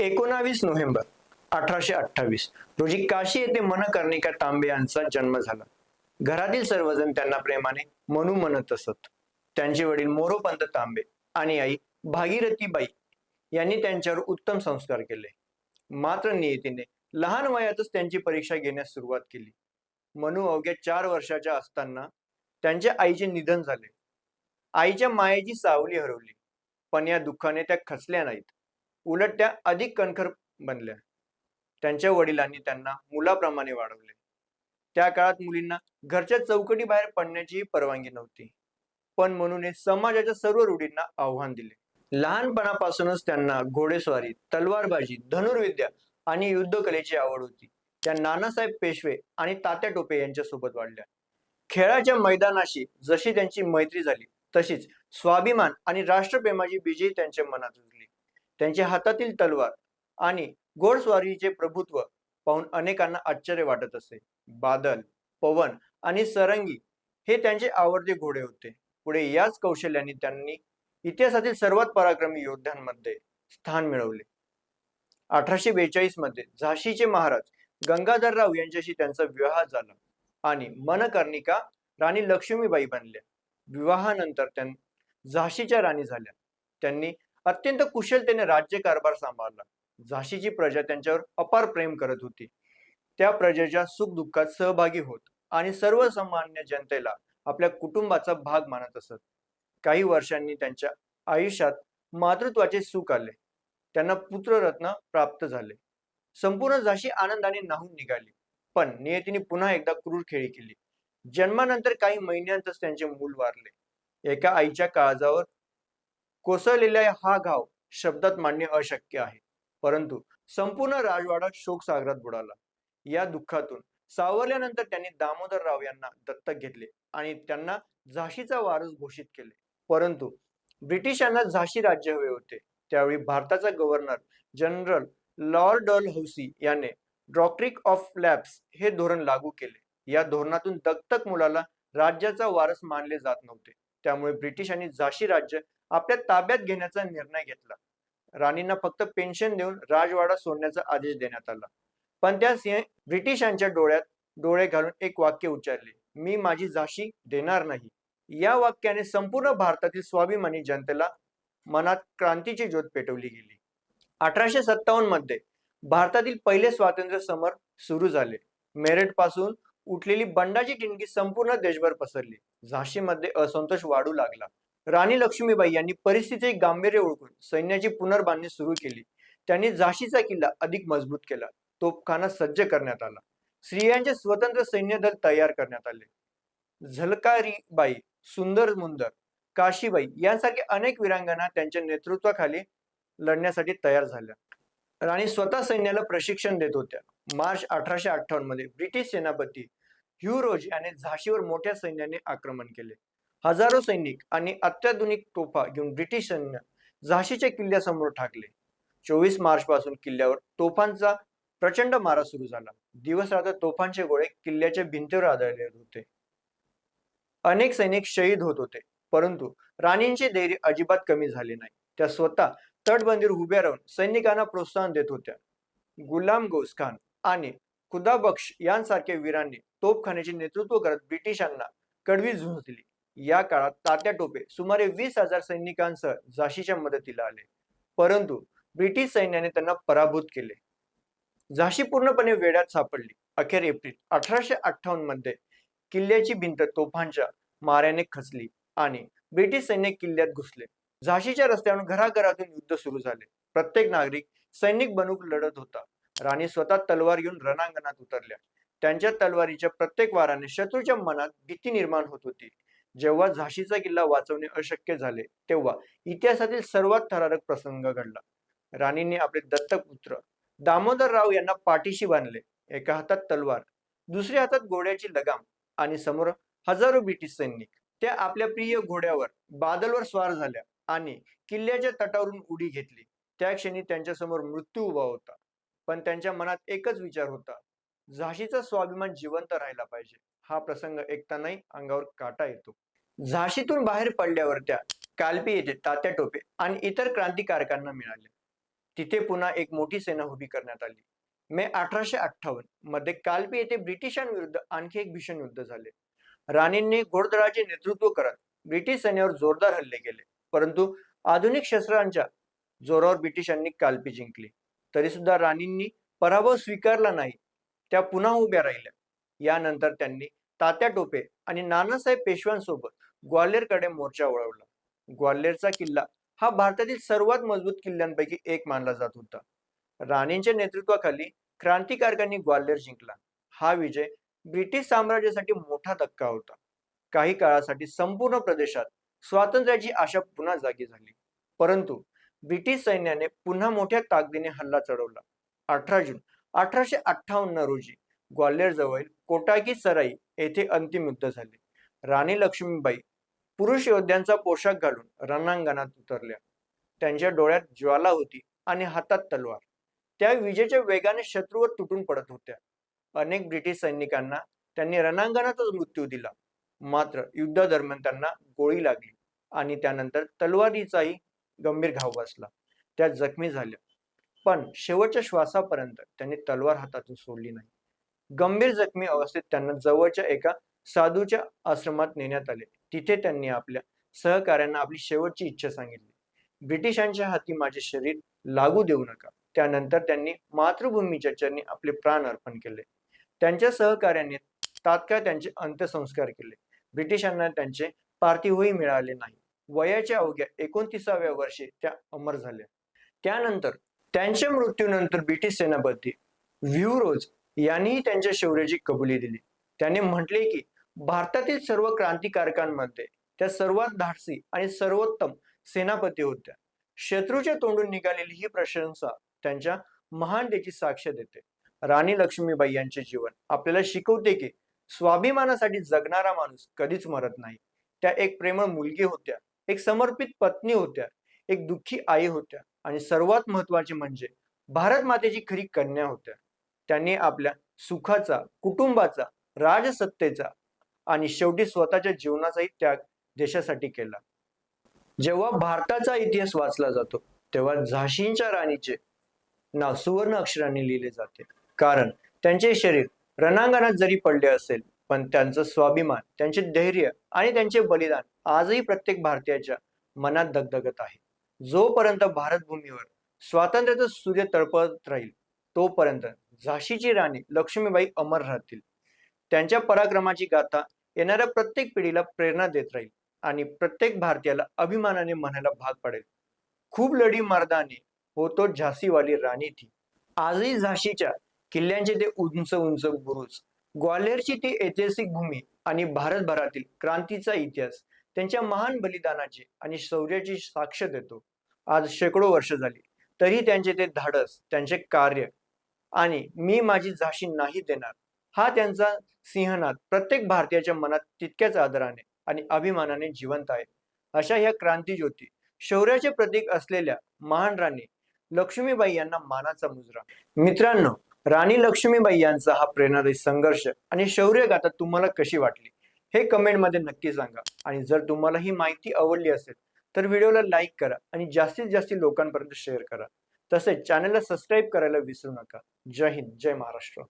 19 November 1828 रोजी काशी येथे मनकर्णिका तांबे यांचा जन्म झाला. घरातील सर्वजण त्यांना प्रेमाने मनू म्हणत असत. त्यांचे वडील मोरोपंत तांबे आणि आई भागीरथीबाई यांनी त्यांच्यावर उत्तम संस्कार केले. मात्र नियतीने लहान वयातच त्यांची परीक्षा घेण्यास सुरुवात केली. मनू अवघ्या 4 वर्षाच्या असताना त्यांच्या आईचे निधन झाले. आईच्या मायेची सावली हरवली, पण या दुःखाने त्या खचल्या नाहीत. उलट त्या अधिक कणखर बनल्या. त्यांच्या वडिलांनी त्यांना मुलाप्रमाणे वाढवले. त्या काळात मुलींना घरच्या चौकटी बाहेर पडण्याचीही परवानगी नव्हती. पण मनूने समाजाच्या सर्व रूढींना आव्हान दिले. लहानपणापासूनच त्यांना घोडेस्वारी, तलवारबाजी, धनुर्विद्या आणि युद्धकलेची आवड होती. त्या नानासाहेब पेशवे आणि तात्या टोपे यांच्यासोबत वाढल्या. खेळाच्या मैदानाशी जशी त्यांची मैत्री झाली, तशीच स्वाभिमान आणि राष्ट्रप्रेमाची बीजही त्यांच्या मनात रुजली. त्यांच्या हातातील तलवार आणि घोडस्वारीचे प्रभुत्व पाहून अनेकांना आश्चर्य वाटत असे. बादल, पवन आणि सरंगी हे त्यांचे आवडते घोडे होते. पुढे याच कौशल्याने त्यांनी इतिहासातील सर्वात पराक्रमी योद्ध्यांमध्ये स्थान मिळवले. 1842 मध्ये झाशीचे महाराज गंगाधरराव यांच्याशी त्यांचा विवाह झाला आणि मनकर्णिका राणी लक्ष्मीबाई बनल्या. विवाहानंतर त्या झाशीच्या राणी झाल्या. त्यांनी अत्यंत कुशलतेने राज्यकारभार सांभाळला. झाशीची प्रजा त्यांच्यावर अपार प्रेम करत होती. त्या प्रजेच्या सुखदुःखात सहभागी होत आणि सर्वसामान्य जनतेला आपल्या कुटुंबाचा भाग मानत असत. काही वर्षांनी त्यांच्या आयुष्यात मातृत्वाचे सुख आले. त्यांना पुत्ररत्न प्राप्त झाले. संपूर्ण झाशी आनंदाने नाहून निघाली. पण नियतीने पुन्हा एकदा क्रूर खेळी केली. जन्मानंतर काही महिन्यांतच त्यांचे मूल वारले. एका आईच्या काळजावर कोसळलेला हा घाव शब्दात मांडणे अशक्य आहे. परंतु संपूर्ण राजवाडा शोकसागरात बुडाला. या दुःखातून सावरल्यानंतर त्यांनी दामोदरराव यांना दत्तक घेतले आणि त्यांना झाशीचा वारस घोषित केले. परंतु ब्रिटिशांना झाशी राज्य हवे होते. त्यावेळी भारताचा गव्हर्नर जनरल लॉर्ड डलहौसी याने डॉक्ट्रिन ऑफ लॅप्स हे धोरण लागू केले. या धोरणातून दत्तक मुलाला राज्याचा वारस मानले जात नव्हते. त्यामुळे ब्रिटिशांनी झाशी राज्य आपल्या ताब्यात घेण्याचा निर्णय घेतला. राणींना फक्त पेन्शन देऊन राजवाडा सोडण्याचा आदेश देण्यात आला. पण त्या ब्रिटिशांच्या डोळ्यात डोळे घालून एक वाक्य उच्चारले, मी माझी झाशी देणार नाही. या वाक्याने संपूर्ण भारतातील स्वाभिमानी जनतेला मनात क्रांतीची ज्योत पेटवली गेली. 1857 मध्ये भारतातील पहिले स्वातंत्र्य समर सुरू झाले. मेरठ पासून उठलेली बंडाची ठिणगी संपूर्ण देशभर पसरली. झाशीमध्ये असंतोष वाढू लागला. राणी लक्ष्मीबाई यांनी परिस्थितीचे गांभीर्य ओळखून सैन्याची पुनर्बांधणी सुरू केली. त्यांनी झाशीचा किल्ला अधिक मजबूत केला. तोफखाना सज्ज करण्यात आला. स्त्रियांचे स्वतंत्र सैन्य दल तयार करण्यात आले. झलकारीबाई, सुंदर मुंदर, काशीबाई यांसारखे अनेक वीरांगना त्यांच्या नेतृत्वाखाली लढण्यासाठी तयार झाल्या. राणी स्वतः सैन्याला प्रशिक्षण देत होत्या. मार्च 1858 मध्ये ब्रिटिश सेनापती ह्यू रोज याने झाशीवर मोठ्या सैन्याने आक्रमण केले. हजारो सैनिक आणि अत्याधुनिक तोफा घेऊन ब्रिटिश सैन्य झाशीच्या किल्ल्यासमोर ठाकले. 24 मार्च पासून किल्ल्यावर तोफांचा प्रचंड मारा सुरू झाला. दिवस रात्र तोफांचे गोळे किल्ल्याच्या भिंतीवर आदळले होते. अनेक सैनिक शहीद होत होते. परंतु राणींचे धैर्य अजिबात कमी झाले नाही. त्या स्वतः तटबंदीवर उभ्या राहून सैनिकांना प्रोत्साहन देत होत्या. गुलाम गौस खान आणि खुदाबख्श यांसारख्या वीरांनी तोफखान्याचे नेतृत्व करत ब्रिटिशांना कडवी झुंज दिली. या काळात तात्या टोपे सुमारे 20,000 सैनिकांसह झाशीच्या मदतीला आले. परंतु ब्रिटिश सैन्याने त्यांना पराभूत केले. झाशी पूर्णपणे वेढ्यात सापडली. अखेर एप्रिल 1858 मध्ये किल्ल्याची भिंत तोफांच्या माऱ्याने खचली आणि ब्रिटिश सैन्य किल्ल्यात घुसले. झाशीच्या रस्त्यावरून घराघरातून युद्ध सुरू झाले. प्रत्येक नागरिक सैनिक बनून लढत होता. राणी स्वतः तलवार घेऊन रणांगणात उतरल्या. त्यांच्या तलवारीच्या प्रत्येक वाराने शत्रूच्या मनात भीती निर्माण होत होती. जेव्हा झाशीचा किल्ला वाचवणे अशक्य झाले, तेव्हा इतिहासातील सर्वात थरारक प्रसंग घडला. राणींनी आपले दत्तक पुत्र दामोदरराव यांना पाठीशी बांधले. एका हातात तलवार, दुसऱ्या हातात घोड्याची लगाम आणि समोर हजारो ब्रिटिश सैनिक. त्या आपल्या प्रिय घोड्यावर बादलवर स्वार झाल्या आणि किल्ल्याच्या तटावरून उडी घेतली. त्या क्षणी त्यांच्या समोर मृत्यू उभा होता. पण त्यांच्या मनात एकच विचार होता, झाशीचा स्वाभिमान जिवंत राहिला पाहिजे. हा प्रसंग ऐकतानाही अंगावर काटा येतो. झाशीतून बाहेर पडल्यावर त्या कालपी येथे तात्या टोपे आणि इतर क्रांतिकारकांना मिळाले. तिथे पुन्हा एक मोठी सेना उभी करण्यात आली. मे 1858 मध्ये कालपी येथे ब्रिटिशांविरुद्ध आणखी एक भीषण युद्ध झाले. राणींनी घोडदळाचे नेतृत्व करत ब्रिटिश सैन्यावर जोरदार हल्ले केले, परंतु आधुनिक शस्त्रांच्या जोरावर ब्रिटिशांनी कालपी जिंकली. तरी सुद्धा राणींनी पराभव स्वीकारला नाही. त्या पुन्हा उभ्या राहिल्या. यानंतर त्यांनी तात्या टोपे आणि नानासाहेब पेशव्यांसोबत ग्वाल्हेरकडे मोर्चा वळवला. ग्वाल्हेरचा किल्ला हा भारतातील सर्वात मजबूत किल्ल्यांपैकी एक मानला जात होता. राणींच्या नेतृत्वाखाली क्रांतिकारकांनी ग्वाल्हेर जिंकला. हा विजय ब्रिटिश साम्राज्यासाठी मोठा धक्का होता. काही काळासाठी संपूर्ण प्रदेशात स्वातंत्र्याची आशा पुन्हा जागी झाली. परंतु ब्रिटिश सैन्याने पुन्हा मोठ्या ताकदीने हल्ला चढवला. 18 जून 1858 रोजी ग्वाल्हेर जवळ कोटाकी सराई येथे अंतिम युद्ध झाले. राणी लक्ष्मीबाई पुरुष योद्ध्यांचा पोशाख घालून रणांगणात उतरल्या. त्यांच्या डोळ्यात ज्वाला होती आणि हातात तलवार. त्या विजेच्या वेगाने शत्रूवर तुटून पडत होत्या. अनेक ब्रिटिश सैनिकांना त्यांनी रणांगणातच मृत्यू दिला. मात्र युद्धादरम्यान त्यांना गोळी लागली आणि त्यानंतर तलवारीचाही गंभीर घाव बसला. त्या जखमी झाल्या, पण शेवटच्या श्वासापर्यंत त्यांनी तलवार हातातून सोडली नाही. गंभीर जखमी अवस्थेत त्यांना जवळच्या एका साधूच्या आश्रमात नेण्यात आले. तिथे त्यांनी आपल्या सहकाऱ्यांना आपली शेवटची इच्छा सांगितली. ब्रिटिशांच्या हाती माझे शरीर लागू देऊ नका. त्यानंतर त्यांनी मातृभूमीच्या चरणी आपले प्राण अर्पण केले. त्यांच्या सहकाऱ्यांनी तात्काळ त्यांचे अंत्यसंस्कार केले. ब्रिटिशांना त्यांचे पार्थिवही मिळाले नाही. वयाच्या अवघ्या 29व्या वर्षी त्या अमर झाल्या. त्यानंतर त्यांच्या मृत्यूनंतर ब्रिटिश सेनापती व्ह्यूरोज यांनीही त्यांच्या शौर्याची कबुली दिली. त्याने म्हटले की भारतातील सर्व क्रांतिकारकांमध्ये त्या सर्वात धाडसी आणि सर्वोत्तम सेनापती होत्या. शत्रूच्या तोंडून निघालेली ही प्रशंसा त्यांच्या महानतेची साक्ष देते. राणी लक्ष्मीबाई यांचे जीवन आपल्याला शिकवते की स्वाभिमानासाठी जगणारा माणूस कधीच मरत नाही. त्या एक प्रेमळ मुलगी होत्या, एक समर्पित पत्नी होत्या, एक दुःखी आई होत्या आणि सर्वात महत्वाचे म्हणजे भारत मातेची खरी कन्या होत्या. त्यांनी आपल्या सुखाचा, कुटुंबाचा, राजसत्तेचा आणि शेवटी स्वतःच्या जीवनाचाही त्याग देशासाठी केला. जेव्हा भारताचा इतिहास वाचला जातो तेव्हा झाशीच्या राणीचे नाव सुवर्ण अक्षरांनी लिहिले जाते. कारण त्यांचे शरीर रणांगणात जरी पडले असेल, पण त्यांचं स्वाभिमान, त्यांचे धैर्य आणि त्यांचे बलिदान आजही प्रत्येक भारतीयाच्या मनात दगदगत आहे. जोपर्यंत भारत भूमीवर स्वातंत्र्याचा सूर्य तळपत राहील तोपर्यंत झाशीची राणी लक्ष्मीबाई अमर राहतील. त्यांच्या पराक्रमाची गाथा येणाऱ्या प्रत्येक पिढीला प्रेरणा देत राहील आणि प्रत्येक भारतीयाला अभिमानाने म्हणायला भाग पडेल, खूप लढी मर्दानी हो तो झाशीवाली राणी थी. आजही झाशीच्या किल्ल्यांचे ते उंच उंच बुरुज, ग्वाल्हेरची ती ऐतिहासिक भूमी आणि भारतभरातील क्रांतीचा इतिहास त्यांच्या महान बलिदानाची आणि शौर्याची साक्ष देतो. आज शेकडो वर्ष झाली तरी त्यांचे ते धाडस, त्यांचे कार्य आणि मी माझी झाशी नाही देणार हा त्यांचा सिंहनाद प्रत्येक भारतीयाच्या मनात तितक्याच आदराने आणि अभिमानाने जिवंत आहे. अशा ह्या क्रांतीज्योती, शौर्याचे प्रतीक असलेल्या महान राणी लक्ष्मीबाई यांना मानाचा मुजरा. मित्रांनो, राणी लक्ष्मीबाई यांचा हा प्रेरणादायी संघर्ष आणि शौर्य गाथा तुम्हाला कशी वाटली हे कमेंट मध्ये नक्की सांगा. आणि जर तुम्हाला ही माहिती आवडली असेल तर व्हिडिओला लाईक करा आणि जास्तीत जास्त लोकांपर्यंत शेअर करा. तसेच चॅनलला सबस्क्राईब करायला विसरू नका. जय हिंद, जय महाराष्ट्र.